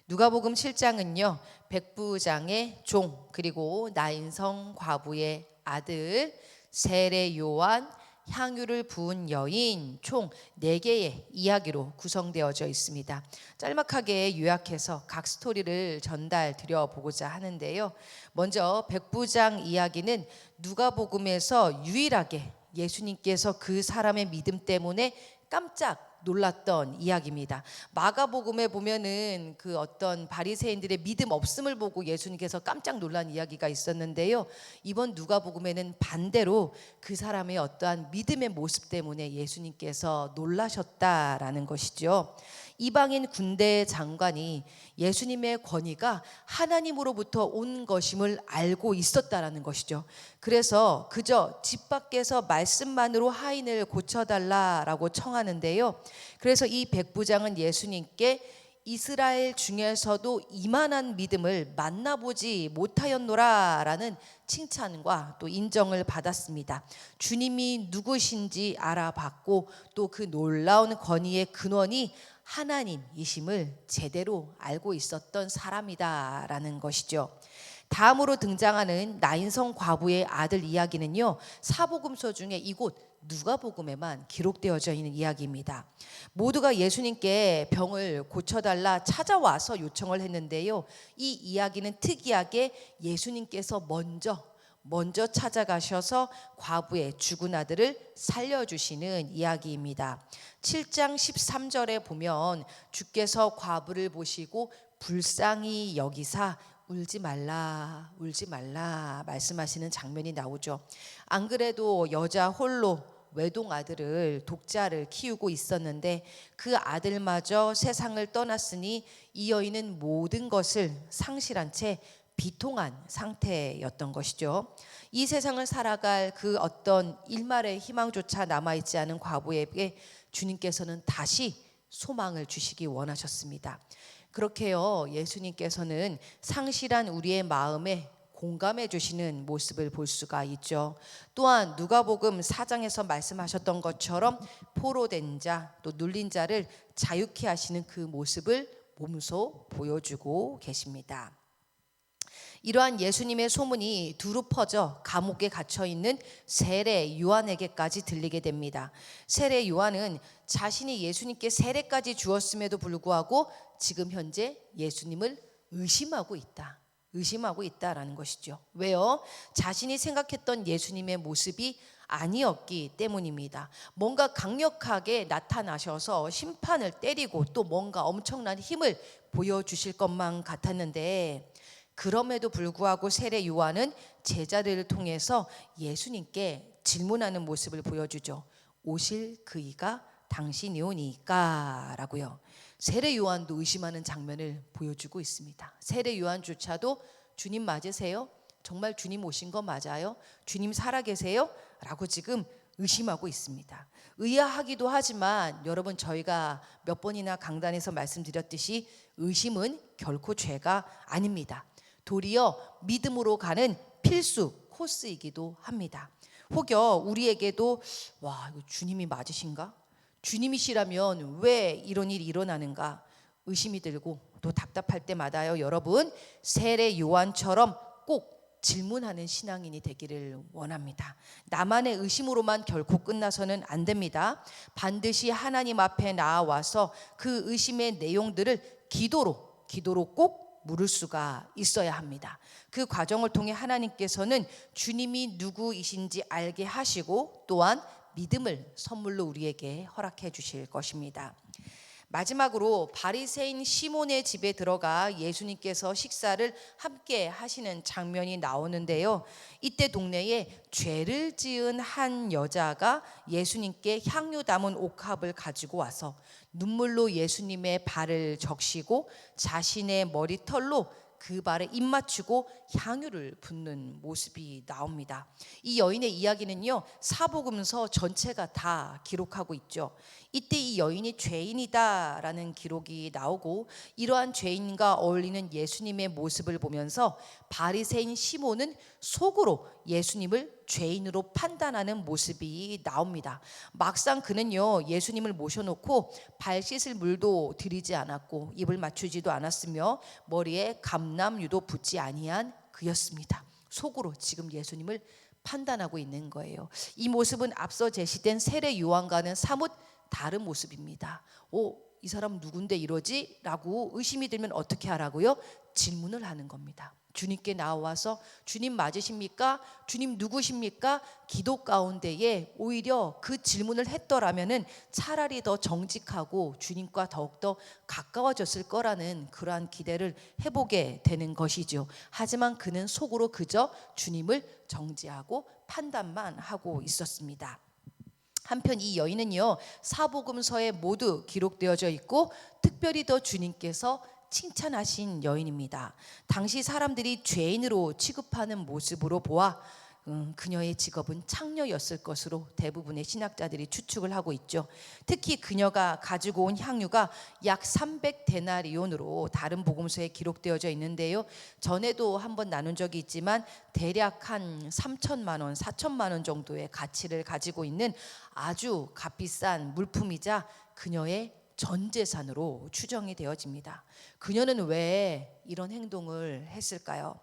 누가복음 7장은요, 백부장의 종 그리고 나인성 과부의 아들 세례 요한 향유를 부은 여인 총 4개의 이야기로 구성되어져 있습니다. 짤막하게 요약해서 각 스토리를 전달 드려보고자 하는데요. 먼저 백부장 이야기는 누가복음에서 유일하게 예수님께서 그 사람의 믿음 때문에 깜짝 놀랐던 이야기입니다. 마가복음에 보면은 그 어떤 바리새인들의 믿음 없음을 보고 예수님께서 깜짝 놀란 이야기가 있었는데요. 이번 누가복음에는 반대로 그 사람의 어떠한 믿음의 모습 때문에 예수님께서 놀라셨다라는 것이죠. 이방인 군대 장관이 예수님의 권위가 하나님으로부터 온 것임을 알고 있었다라는 것이죠. 그래서 그저 집 밖에서 말씀만으로 하인을 고쳐달라라고 청하는데요. 그래서 이 백부장은 예수님께 이스라엘 중에서도 이만한 믿음을 만나보지 못하였노라라는 칭찬과 또 인정을 받았습니다. 주님이 누구신지 알아봤고 또 그 놀라운 권위의 근원이 하나님이심을 제대로 알고 있었던 사람이다라는 것이죠. 다음으로 등장하는 나인성 과부의 아들 이야기는요, 사복음서 중에 이곳 누가복음에만 기록되어져 있는 이야기입니다. 모두가 예수님께 병을 고쳐달라 찾아와서 요청을 했는데요, 이 이야기는 특이하게 예수님께서 먼저 찾아가셔서 과부의 죽은 아들을 살려주시는 이야기입니다. 7장 13절에 보면 주께서 과부를 보시고 불쌍히 여기사 울지 말라 말씀하시는 장면이 나오죠. 안 그래도 여자 홀로 외동 아들을 독자를 키우고 있었는데 그 아들마저 세상을 떠났으니 이 여인은 모든 것을 상실한 채 비통한 상태였던 것이죠. 이 세상을 살아갈 그 어떤 일말의 희망조차 남아있지 않은 과부에게 주님께서는 다시 소망을 주시기 원하셨습니다. 그렇게요, 예수님께서는 상실한 우리의 마음에 공감해 주시는 모습을 볼 수가 있죠. 또한 누가복음 4장에서 말씀하셨던 것처럼 포로된 자, 또 눌린 자를 자유케 하시는 그 모습을 몸소 보여주고 계십니다. 이러한 예수님의 소문이 두루 퍼져 감옥에 갇혀 있는 세례 요한에게까지 들리게 됩니다. 세례 요한은 자신이 예수님께 세례까지 주었음에도 불구하고 지금 현재 예수님을 의심하고 있다라는 것이죠. 왜요? 자신이 생각했던 예수님의 모습이 아니었기 때문입니다. 뭔가 강력하게 나타나셔서 심판을 때리고 또 뭔가 엄청난 힘을 보여주실 것만 같았는데, 그럼에도 불구하고 세례 요한은 제자들을 통해서 예수님께 질문하는 모습을 보여주죠. 오실 그이가 당신이오니까 라고요. 세례 요한도 의심하는 장면을 보여주고 있습니다. 세례 요한조차도 주님 맞으세요? 정말 주님 오신 거 맞아요? 주님 살아계세요? 라고 지금 의심하고 있습니다. 의아하기도 하지만 여러분, 저희가 몇 번이나 강단에서 말씀드렸듯이 의심은 결코 죄가 아닙니다. 도리어 믿음으로 가는 필수 코스이기도 합니다. 혹여 우리에게도 이거 주님이 맞으신가? 주님이시라면 왜 이런 일이 일어나는가? 의심이 들고 또 답답할 때마다요, 여러분, 세례 요한처럼 꼭 질문하는 신앙인이 되기를 원합니다. 나만의 의심으로만 결코 끝나서는 안 됩니다. 반드시 하나님 앞에 나와서 그 의심의 내용들을 기도로 꼭 물을 수가 있어야 합니다. 그 과정을 통해 하나님께서는 주님이 누구이신지 알게 하시고 또한 믿음을 선물로 우리에게 허락해 주실 것입니다. 마지막으로 바리새인 시몬의 집에 들어가 예수님께서 식사를 함께 하시는 장면이 나오는데요. 이때 동네에 죄를 지은 한 여자가 예수님께 향유 담은 옥합을 가지고 와서 눈물로 예수님의 발을 적시고 자신의 머리털로 그 발에 입 맞추고 향유를 붓는 모습이 나옵니다. 이 여인의 이야기는요, 사복음서 전체가 다 기록하고 있죠. 이때 이 여인이 죄인이다라는 기록이 나오고, 이러한 죄인과 어울리는 예수님의 모습을 보면서 바리새인 시몬은 속으로 예수님을 죄인으로 판단하는 모습이 나옵니다. 막상 그는요, 예수님을 모셔놓고 발 씻을 물도 드리지 않았고 입을 맞추지도 않았으며 머리에 감람유도 붓지 아니한 그였습니다. 속으로 지금 예수님을 판단하고 있는 거예요. 이 모습은 앞서 제시된 세례 요한과는 사뭇 다른 모습입니다. 이 사람 누군데 이러지? 라고 의심이 들면 어떻게 하라고요? 질문을 하는 겁니다. 주님께 나와서 주님 맞으십니까? 주님 누구십니까? 기도 가운데에 오히려 그 질문을 했더라면은 차라리 더 정직하고 주님과 더욱더 가까워졌을 거라는 그러한 기대를 해보게 되는 것이죠. 하지만 그는 속으로 그저 주님을 정죄하고 판단만 하고 있었습니다. 한편 이 여인은요, 사복음서에 모두 기록되어져 있고 특별히 더 주님께서 칭찬하신 여인입니다. 당시 사람들이 죄인으로 취급하는 모습으로 보아 그녀의 직업은 창녀였을 것으로 대부분의 신학자들이 추측을 하고 있죠. 특히 그녀가 가지고 온 향유가 약 300데나리온으로 다른 복음서에 기록되어져 있는데요. 전에도 한번 나눈 적이 있지만 대략 한 3천만 원, 4천만 원 정도의 가치를 가지고 있는 아주 값비싼 물품이자 그녀의 전 재산으로 추정이 되어집니다. 그녀는 왜 이런 행동을 했을까요?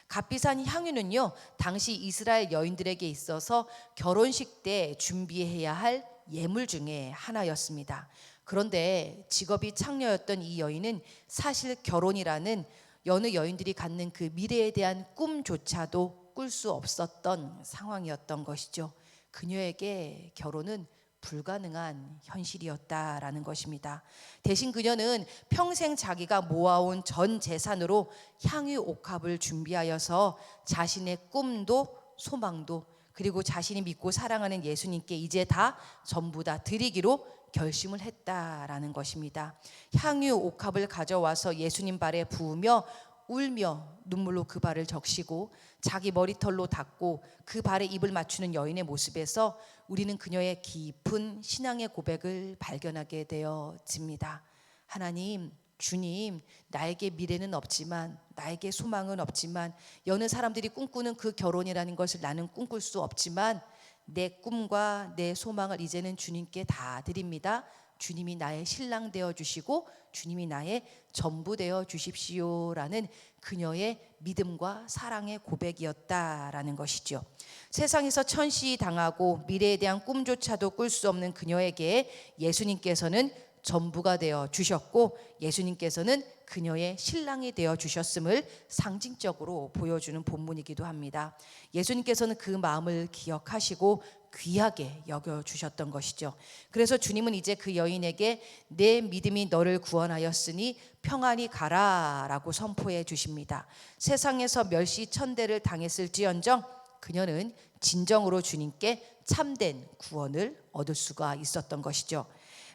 값비싼 향유는요, 당시 이스라엘 여인들에게 있어서 결혼식 때 준비해야 할 예물 중에 하나였습니다. 그런데 직업이 창녀였던 이 여인은 사실 결혼이라는 여느 여인들이 갖는 그 미래에 대한 꿈조차도 꿀 수 없었던 상황이었던 것이죠. 그녀에게 결혼은 불가능한 현실이었다라는 것입니다. 대신 그녀는 평생 자기가 모아온 전 재산으로 향유 옥합을 준비하여서 자신의 꿈도 소망도 그리고 자신이 믿고 사랑하는 예수님께 이제 다 전부 다 드리기로 결심을 했다라는 것입니다. 향유 옥합을 가져와서 예수님 발에 부으며 울며 눈물로 그 발을 적시고 자기 머리털로 닦고 그 발에 입을 맞추는 여인의 모습에서 우리는 그녀의 깊은 신앙의 고백을 발견하게 되어집니다. 하나님, 주님, 나에게 미래는 없지만 나에게 소망은 없지만 여느 사람들이 꿈꾸는 그 결혼이라는 것을 나는 꿈꿀 수 없지만 내 꿈과 내 소망을 이제는 주님께 다 드립니다. 주님이 나의 신랑 되어 주시고 주님이 나의 전부 되어 주십시오라는 그녀의 믿음과 사랑의 고백이었다라는 것이죠. 세상에서 천시당하고 미래에 대한 꿈조차도 꿀 수 없는 그녀에게 예수님께서는 전부가 되어 주셨고 예수님께서는 그녀의 신랑이 되어 주셨음을 상징적으로 보여주는 본문이기도 합니다. 예수님께서는 그 마음을 기억하시고 귀하게 여겨주셨던 것이죠. 그래서 주님은 이제 그 여인에게 내 믿음이 너를 구원하였으니 평안히 가라 라고 선포해 주십니다. 세상에서 멸시천대를 당했을지언정 그녀는 진정으로 주님께 참된 구원을 얻을 수가 있었던 것이죠.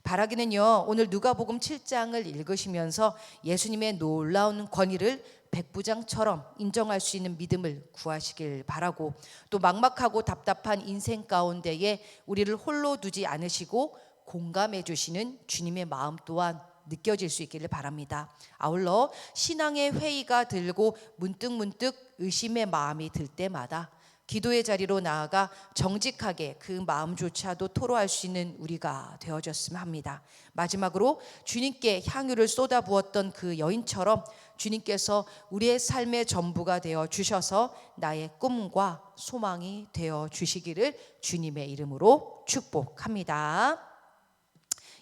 바라기는요, 오늘 누가복음 7장을 읽으시면서 예수님의 놀라운 권위를 백부장처럼 인정할 수 있는 믿음을 구하시길 바라고, 또 막막하고 답답한 인생 가운데에 우리를 홀로 두지 않으시고 공감해 주시는 주님의 마음 또한 느껴질 수 있기를 바랍니다. 아울러 신앙의 회의가 들고 문득문득 의심의 마음이 들 때마다 기도의 자리로 나아가 정직하게 그 마음조차도 토로할 수 있는 우리가 되어졌으면 합니다. 마지막으로 주님께 향유를 쏟아부었던 그 여인처럼 주님께서 우리의 삶의 전부가 되어 주셔서 나의 꿈과 소망이 되어 주시기를 주님의 이름으로 축복합니다.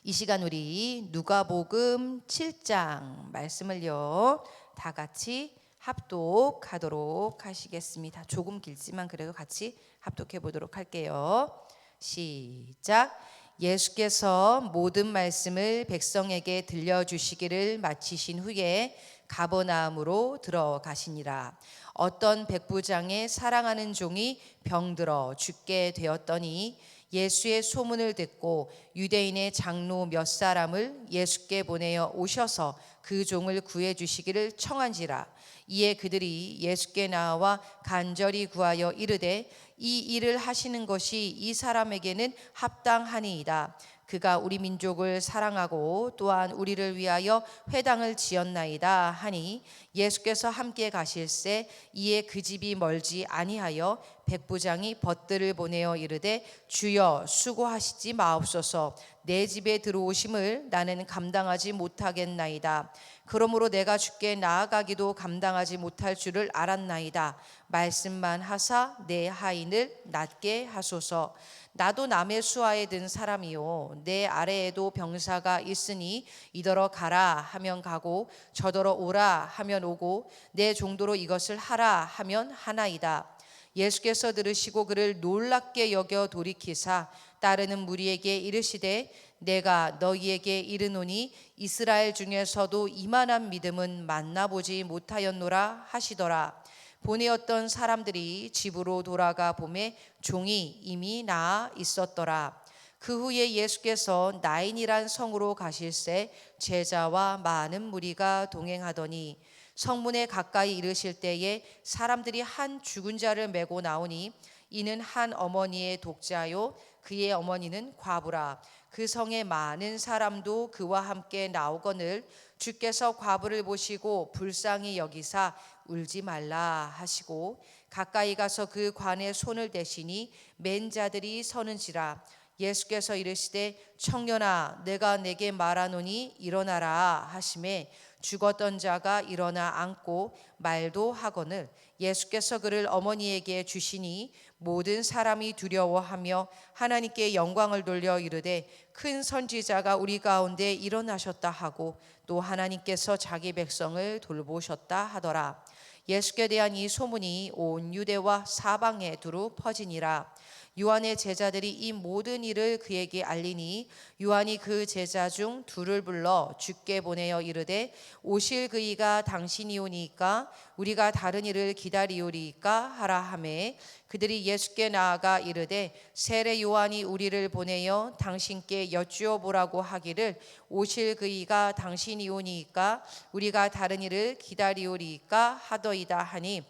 이 시간 우리 누가복음 7장 말씀을요 다 같이 합독하도록 하시겠습니다. 조금 길지만 그래도 같이 합독해 보도록 할게요. 시작. 예수께서 모든 말씀을 백성에게 들려주시기를 마치신 후에 가버나움으로 들어가시니라. 어떤 백부장의 사랑하는 종이 병들어 죽게 되었더니 예수의 소문을 듣고 유대인의 장로 몇 사람을 예수께 보내어 오셔서 그 종을 구해 주시기를 청한지라. 이에 그들이 예수께 나와 간절히 구하여 이르되 이 일을 하시는 것이 이 사람에게는 합당하니이다. 그가 우리 민족을 사랑하고 또한 우리를 위하여 회당을 지었나이다 하니 예수께서 함께 가실새 이에 그 집이 멀지 아니하여 백부장이 벗들을 보내어 이르되 주여 수고하시지 마옵소서. 내 집에 들어오심을 나는 감당하지 못하겠나이다. 그러므로 내가 주께 나아가기도 감당하지 못할 줄을 알았나이다. 말씀만 하사 내 하인을 낫게 하소서. 나도 남의 수하에 든 사람이요 내 아래에도 병사가 있으니 이더러 가라 하면 가고 저더러 오라 하면 오고 내 정도로 이것을 하라 하면 하나이다. 예수께서 들으시고 그를 놀랍게 여겨 돌이키사 따르는 무리에게 이르시되 내가 너희에게 이르노니 이스라엘 중에서도 이만한 믿음은 만나보지 못하였노라 하시더라. 보내었던 사람들이 집으로 돌아가 보매 종이 이미 나아 있었더라. 그 후에 예수께서 나인이란 성으로 가실새 제자와 많은 무리가 동행하더니 성문에 가까이 이르실 때에 사람들이 한 죽은 자를 메고 나오니 이는 한 어머니의 독자요 그의 어머니는 과부라. 그 성에 많은 사람도 그와 함께 나오거늘 주께서 과부를 보시고 불쌍히 여기사 울지 말라 하시고 가까이 가서 그 관에 손을 대시니 맨 자들이 서는지라. 예수께서 이르시되 청년아 내가 내게 말하노니 일어나라 하시매 죽었던 자가 일어나 앉고 말도 하거늘 예수께서 그를 어머니에게 주시니 모든 사람이 두려워하며 하나님께 영광을 돌려 이르되 큰 선지자가 우리 가운데 일어나셨다 하고 또 하나님께서 자기 백성을 돌보셨다 하더라. 예수께 대한 이 소문이 온 유대와 사방에 두루 퍼지니라. 요한의 제자들이 이 모든 일을 그에게 알리니 요한이 그 제자 중 둘을 불러 주께 보내어 이르되 오실 그이가 당신이오니까 우리가 다른 일을 기다리오리까 하라 하매 그들이 예수께 나아가 이르되 세례 요한이 우리를 보내어 당신께 여쭈어 보라고 하기를 오실 그이가 당신이오니까 우리가 다른 일을 기다리오리까 하더이다 하니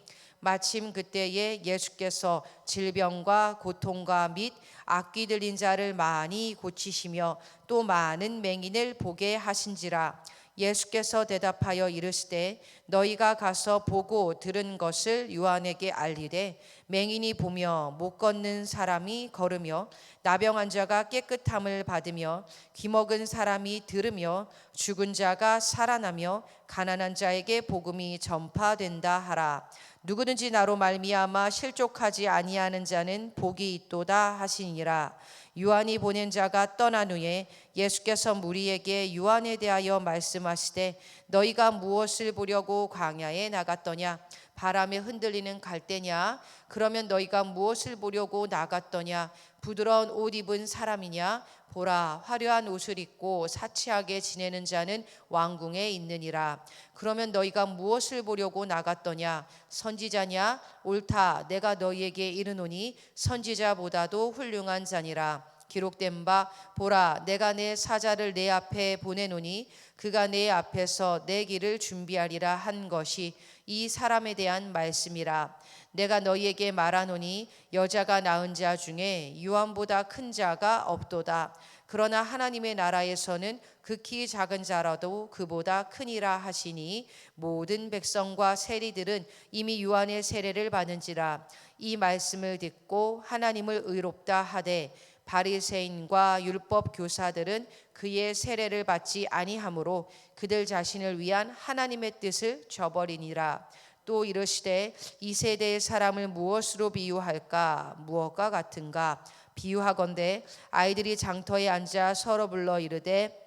마침 그때에 예수께서 질병과 고통과 및 악귀 들린 자를 많이 고치시며 또 많은 맹인을 보게 하신지라. 예수께서 대답하여 이르시되 너희가 가서 보고 들은 것을 요한에게 알리되 맹인이 보며 못 걷는 사람이 걸으며 나병한 자가 깨끗함을 받으며 귀먹은 사람이 들으며 죽은 자가 살아나며 가난한 자에게 복음이 전파된다 하라. 누구든지 나로 말미암아 실족하지 아니하는 자는 복이 있도다 하시니라. 요한이 보낸 자가 떠난 후에 예수께서 무리에게 요한에 대하여 말씀하시되 너희가 무엇을 보려고 광야에 나갔더냐? 바람에 흔들리는 갈대냐? 그러면 너희가 무엇을 보려고 나갔더냐? 부드러운 옷 입은 사람이냐? 보라, 화려한 옷을 입고 사치하게 지내는 자는 왕궁에 있느니라. 그러면 너희가 무엇을 보려고 나갔더냐? 선지자냐? 옳다, 내가 너희에게 이르노니 선지자보다도 훌륭한 자니라. 기록된 바 보라, 내가 내 사자를 내 앞에 보내노니 그가 내 앞에서 내 길을 준비하리라 한 것이 이 사람에 대한 말씀이라. 내가 너희에게 말하노니 여자가 낳은 자 중에 요한보다 큰 자가 없도다. 그러나 하나님의 나라에서는 극히 작은 자라도 그보다 크니라 하시니 모든 백성과 세리들은 이미 요한의 세례를 받은지라. 이 말씀을 듣고 하나님을 의롭다 하되 바리새인과 율법 교사들은 그의 세례를 받지 아니하므로 그들 자신을 위한 하나님의 뜻을 저버리니라. 또 이르시되 이 세대의 사람을 무엇으로 비유할까? 무엇과 같은가? 비유하건대 아이들이 장터에 앉아 서로 불러 이르되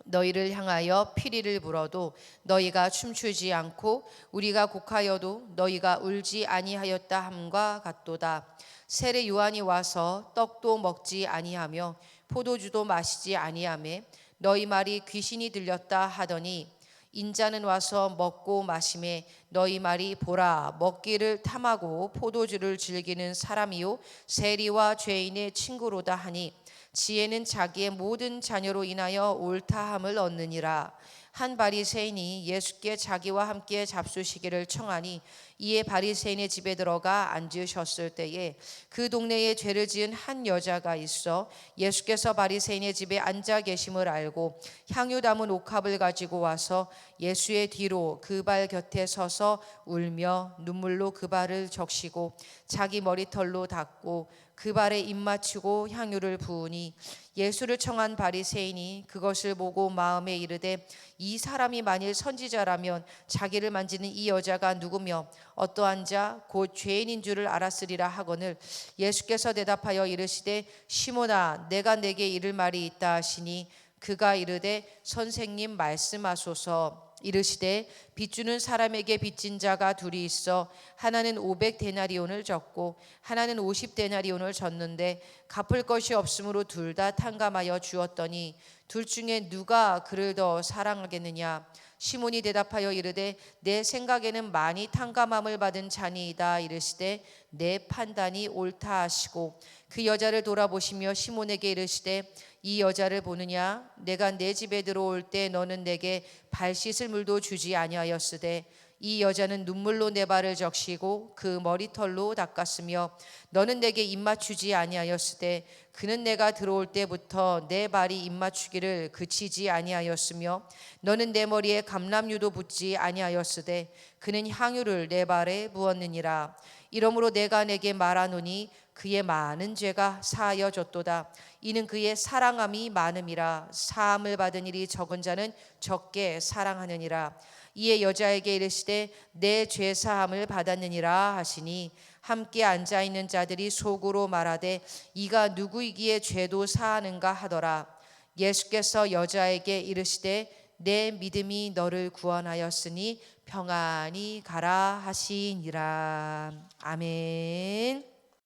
너희를 향하여 피리를 불어도 너희가 춤추지 않고 우리가 곡하여도 너희가 울지 아니하였다 함과 같도다. 세례 요한이 와서 떡도 먹지 아니하며 포도주도 마시지 아니하매 너희 말이 귀신이 들렸다 하더니 인자는 와서 먹고 마시매 너희 말이 보라 먹기를 탐하고 포도주를 즐기는 사람이요 세리와 죄인의 친구로다 하니 지혜는 자기의 모든 자녀로 인하여 옳다함을 얻느니라. 한 바리새인이 예수께 자기와 함께 잡수시기를 청하니 이에 바리새인의 집에 들어가 앉으셨을 때에 그 동네에 죄를 지은 한 여자가 있어 예수께서 바리새인의 집에 앉아 계심을 알고 향유 담은 옥합을 가지고 와서 예수의 뒤로 그 발 곁에 서서 울며 눈물로 그 발을 적시고 자기 머리털로 닦고 그 발에 입 맞추고 향유를 부으니 예수를 청한 바리새인이 그것을 보고 마음에 이르되 이 사람이 만일 선지자라면 자기를 만지는 이 여자가 누구며 어떠한 자 곧 죄인인 줄을 알았으리라 하거늘 예수께서 대답하여 이르시되 시몬아 내가 내게 이를 말이 있다 하시니 그가 이르되 선생님 말씀하소서. 이르시되 빚주는 사람에게 빚진 자가 둘이 있어 하나는 500데나리온을 졌고 하나는 50데나리온을 졌는데 갚을 것이 없으므로 둘 다 탕감하여 주었더니 둘 중에 누가 그를 더 사랑하겠느냐. 시몬이 대답하여 이르되 내 생각에는 많이 탕감함을 받은 자니이다. 이르시되 내 판단이 옳다 하시고 그 여자를 돌아보시며 시몬에게 이르시되 이 여자를 보느냐. 내가 내 집에 들어올 때 너는 내게 발 씻을 물도 주지 아니하였으되 이 여자는 눈물로 내 발을 적시고 그 머리털로 닦았으며 너는 내게 입맞추지 아니하였으되 그는 내가 들어올 때부터 내 발이 입맞추기를 그치지 아니하였으며 너는 내 머리에 감람유도 붓지 아니하였으되 그는 향유를 내 발에 부었느니라. 이러므로 내가 내게 말하노니 그의 많은 죄가 사하여졌도다. 이는 그의 사랑함이 많음이라. 사함을 받은 일이 적은 자는 적게 사랑하느니라. 이에 여자에게 이르시되 내 죄 사함을 받았느니라 하시니 함께 앉아 있는 자들이 속으로 말하되 이가 누구이기에 죄도 사하는가 하더라. 예수께서 여자에게 이르시되 내 믿음이 너를 구원하였으니 평안히 가라 하시니라. 아멘.